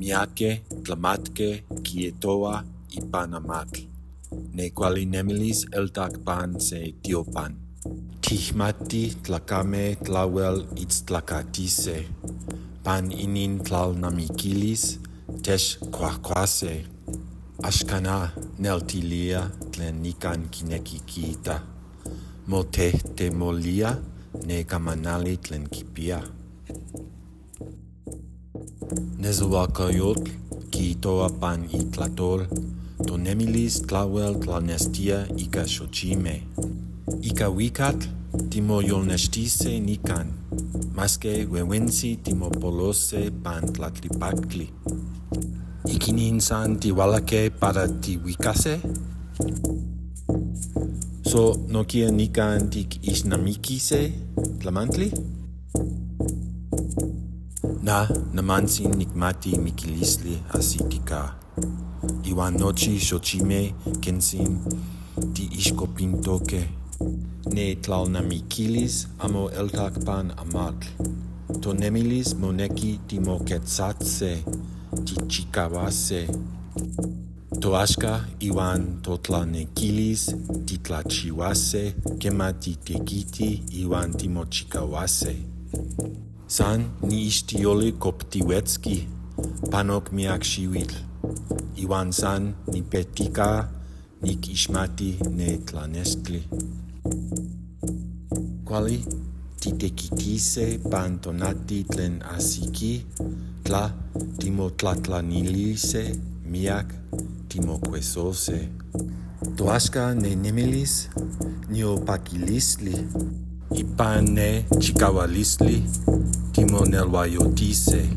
miake, tlamatke, quietoa y panamatl. Necuali nemilis eltacpan se tiopan. Tihmati tlacame tlawel itztlacatise. Pan inin tlalnamiquilis, tesh cuacuase. Ashkana neltilia tlen nikan kineki kita. Moteh te molia ne kamanali tlen kipia. Nezahualcóyotl kiitoa pan itlatol, tonemilis tlawel tlanestia ika xochime. Ika cuicatl timoyolnextise nikan, maske wewensi timopolose pan tlatlipactli. Ikinin san tiwalake para tiwikase? So nokia nikan tik isnamikise tlamantli? Na namansin nikmati mikilisli asitika. Iwan nochi xochime kensin ti ixkopintoke. Ne tlalnamikilis amo eltacpan amatl. Tonemilis moneki timoquetzatse, tichicawase. Toaxka iwan totlanequilis titlachiwase, kema titekiti iwan timochicawase. San Niixtiyolijkoptiuetski, panok miak xiuitl. Iwan san nipetika nikixmati ne tlanestli. Kuali titekitise pan tonati tlen asiki, tla timotlatlanilise miak timocuesose. Toaxka ne nemilis niopaquilisli, ipan ne chicawalisli timonelhuayotise.